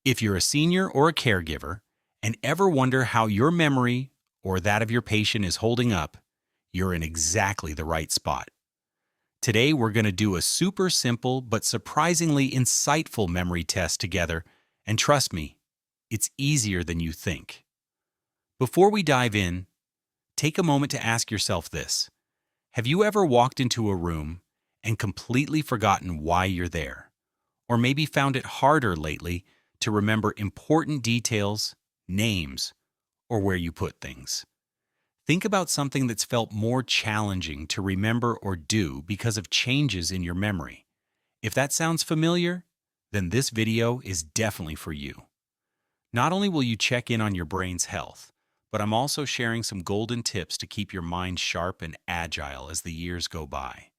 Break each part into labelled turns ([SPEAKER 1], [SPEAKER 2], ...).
[SPEAKER 1] If you're a senior or a caregiver and ever wonder how your memory or that of your patient is holding up, you're in exactly the right spot. Today, we're going to do a super simple but surprisingly insightful memory test together, and trust me, it's easier than you think. Before we dive in, take a moment to ask yourself this. Have you ever walked into a room and completely forgotten why you're there? Or maybe found it harder lately to remember important details, names, or where you put things? Think about something that's felt more challenging to remember or do because of changes in your memory. If that sounds familiar, then this video is definitely for you. Not only will you check in on your brain's health, but I'm also sharing some golden tips to keep your mind sharp and agile as the years go by.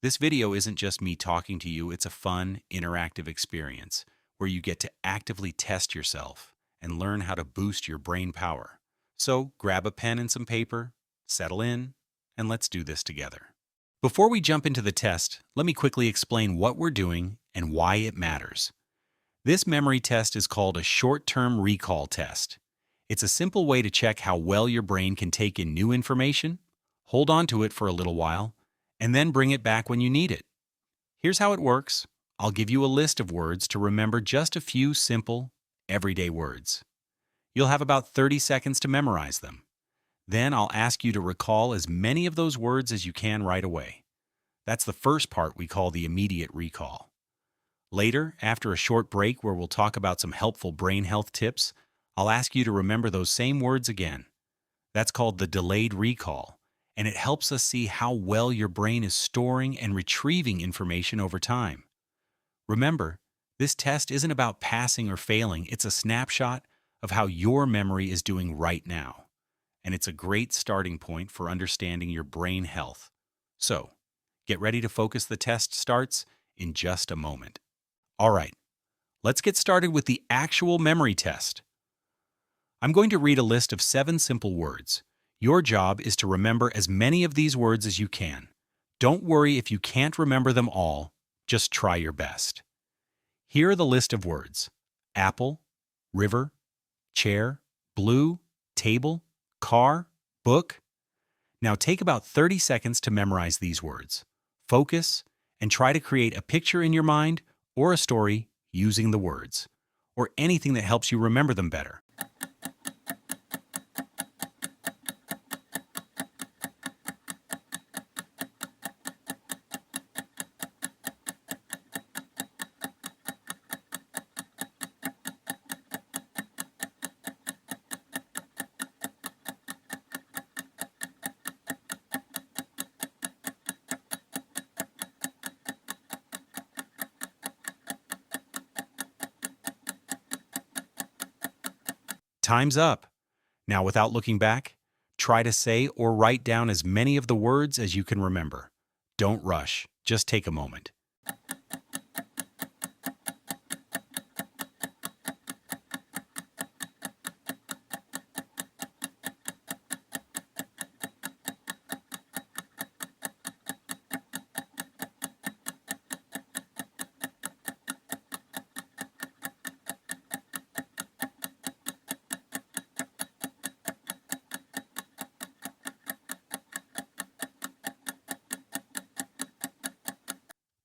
[SPEAKER 1] This video isn't just me talking to you, it's a fun, interactive experience where you get to actively test yourself and learn how to boost your brain power. So grab a pen and some paper, settle in, and let's do this together. Before we jump into the test, let me quickly explain what we're doing and why it matters. This memory test is called a short-term recall test. It's a simple way to check how well your brain can take in new information, hold on to it for a little while, and then bring it back when you need it. Here's how it works. I'll give you a list of words to remember just a few simple, everyday words. You'll have about 30 seconds to memorize them. Then I'll ask you to recall as many of those words as you can right away. That's the first part we call the immediate recall. Later, after a short break where we'll talk about some helpful brain health tips, I'll ask you to remember those same words again. That's called the delayed recall, and it helps us see how well your brain is storing and retrieving information over time. Remember, this test isn't about passing or failing, it's a snapshot of how your memory is doing right now. And it's a great starting point for understanding your brain health. So, get ready to focus. The test starts in just a moment. All right, let's get started with the actual memory test. I'm going to read a list of 7 simple words. Your job is to remember as many of these words as you can. Don't worry if you can't remember them all, just try your best. Here are the list of words: apple, river, chair, blue, table, car, book. Now take about 30 seconds to memorize these words. Focus and try to create a picture in your mind or a story using the words, or anything that helps you remember them better. Time's up. Now, without looking back, try to say or write down as many of the words as you can remember. Don't rush, just take a moment.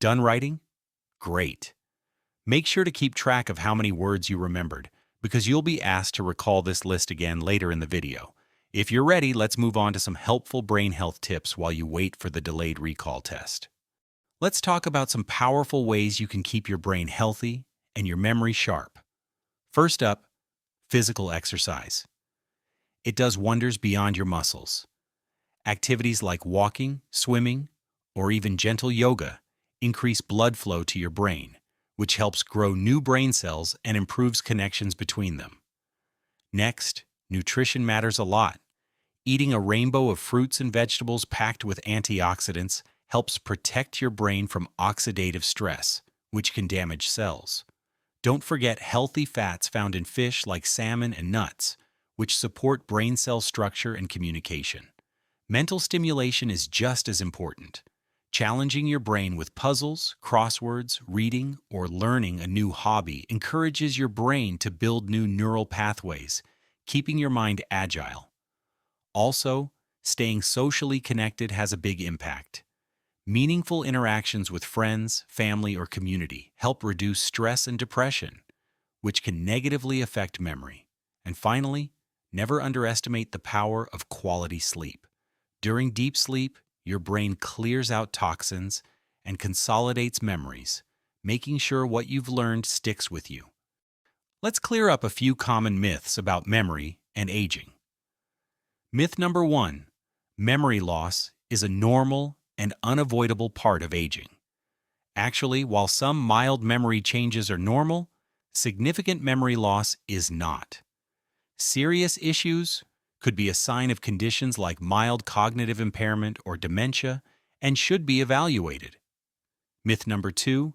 [SPEAKER 1] Done writing? Great. Make sure to keep track of how many words you remembered, because you'll be asked to recall this list again later in the video. If you're ready, let's move on to some helpful brain health tips while you wait for the delayed recall test. Let's talk about some powerful ways you can keep your brain healthy and your memory sharp. First up, physical exercise. It does wonders beyond your muscles. Activities like walking, swimming, or even gentle yoga increase blood flow to your brain, which helps grow new brain cells and improves connections between them. Next, nutrition matters a lot. Eating a rainbow of fruits and vegetables packed with antioxidants helps protect your brain from oxidative stress, which can damage cells. Don't forget healthy fats found in fish like salmon and nuts, which support brain cell structure and communication. Mental stimulation is just as important. Challenging your brain with puzzles, crosswords, reading, or learning a new hobby encourages your brain to build new neural pathways, keeping your mind agile. Also, staying socially connected has a big impact. Meaningful interactions with friends, family, or community help reduce stress and depression, which can negatively affect memory. And finally, never underestimate the power of quality sleep. During deep sleep, your brain clears out toxins and consolidates memories, making sure what you've learned sticks with you. Let's clear up a few common myths about memory and aging. Myth number 1: memory loss is a normal and unavoidable part of aging. Actually, while some mild memory changes are normal, significant memory loss is not. Serious issues could be a sign of conditions like mild cognitive impairment or dementia and should be evaluated. Myth number 2: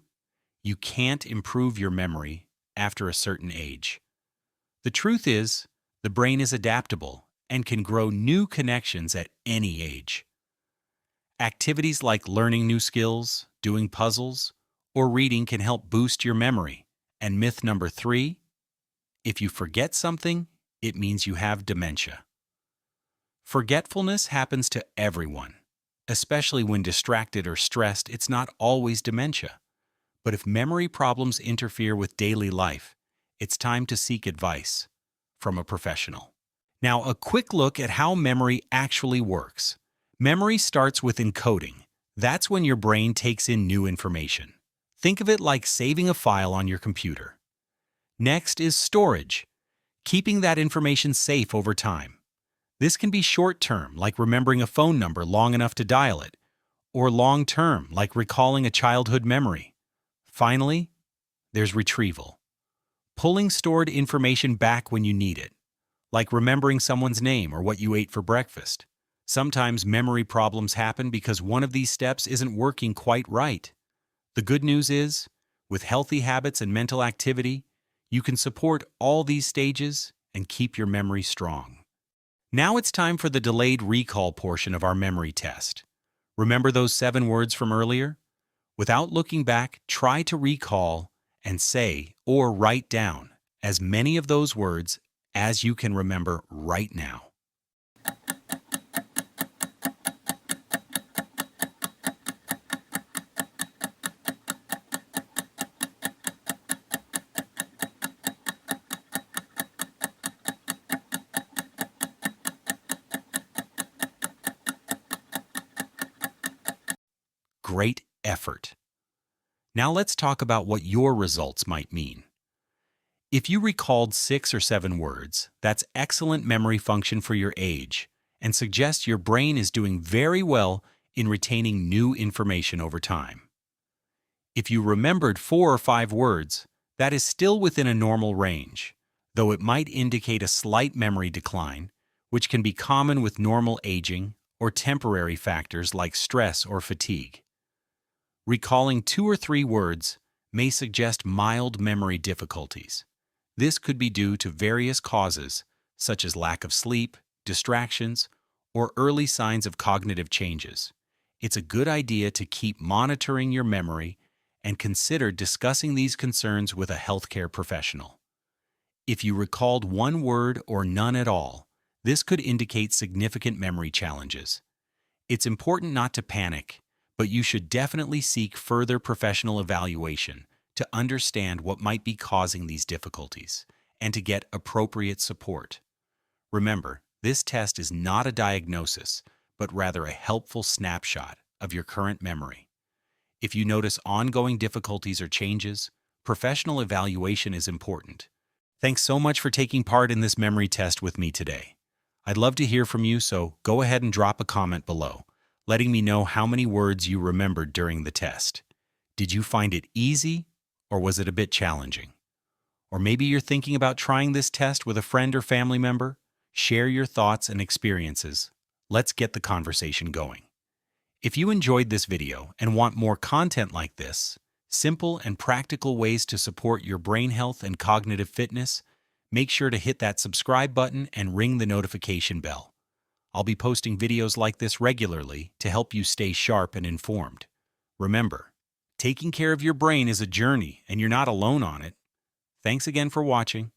[SPEAKER 1] you can't improve your memory after a certain age. The truth is, the brain is adaptable and can grow new connections at any age. Activities like learning new skills, doing puzzles, or reading can help boost your memory. And myth number 3: if you forget something, it means you have dementia. Forgetfulness happens to everyone. Especially when distracted or stressed, it's not always dementia. But if memory problems interfere with daily life, it's time to seek advice from a professional. Now, a quick look at how memory actually works. Memory starts with encoding. That's when your brain takes in new information. Think of it like saving a file on your computer. Next is storage, keeping that information safe over time. This can be short-term, like remembering a phone number long enough to dial it, or long-term, like recalling a childhood memory. Finally, there's retrieval, pulling stored information back when you need it, like remembering someone's name or what you ate for breakfast. Sometimes memory problems happen because one of these steps isn't working quite right. The good news is, with healthy habits and mental activity, you can support all these stages and keep your memory strong. Now it's time for the delayed recall portion of our memory test. Remember those 7 words from earlier? Without looking back, try to recall and say or write down as many of those words as you can remember right now. Great effort. Now let's talk about what your results might mean. If you recalled 6 or 7 words, that's excellent memory function for your age and suggests your brain is doing very well in retaining new information over time. If you remembered 4 or 5 words, that is still within a normal range, though it might indicate a slight memory decline, which can be common with normal aging or temporary factors like stress or fatigue. Recalling 2 or 3 words may suggest mild memory difficulties. This could be due to various causes, such as lack of sleep, distractions, or early signs of cognitive changes. It's a good idea to keep monitoring your memory and consider discussing these concerns with a healthcare professional. If you recalled 1 word or none at all, this could indicate significant memory challenges. It's important not to panic, but you should definitely seek further professional evaluation to understand what might be causing these difficulties and to get appropriate support. Remember, this test is not a diagnosis, but rather a helpful snapshot of your current memory. If you notice ongoing difficulties or changes, professional evaluation is important. Thanks so much for taking part in this memory test with me today. I'd love to hear from you, so go ahead and drop a comment below, letting me know how many words you remembered during the test. Did you find it easy, or was it a bit challenging? Or maybe you're thinking about trying this test with a friend or family member? Share your thoughts and experiences. Let's get the conversation going. If you enjoyed this video and want more content like this, simple and practical ways to support your brain health and cognitive fitness, make sure to hit that subscribe button and ring the notification bell. I'll be posting videos like this regularly to help you stay sharp and informed. Remember, taking care of your brain is a journey and you're not alone on it. Thanks again for watching.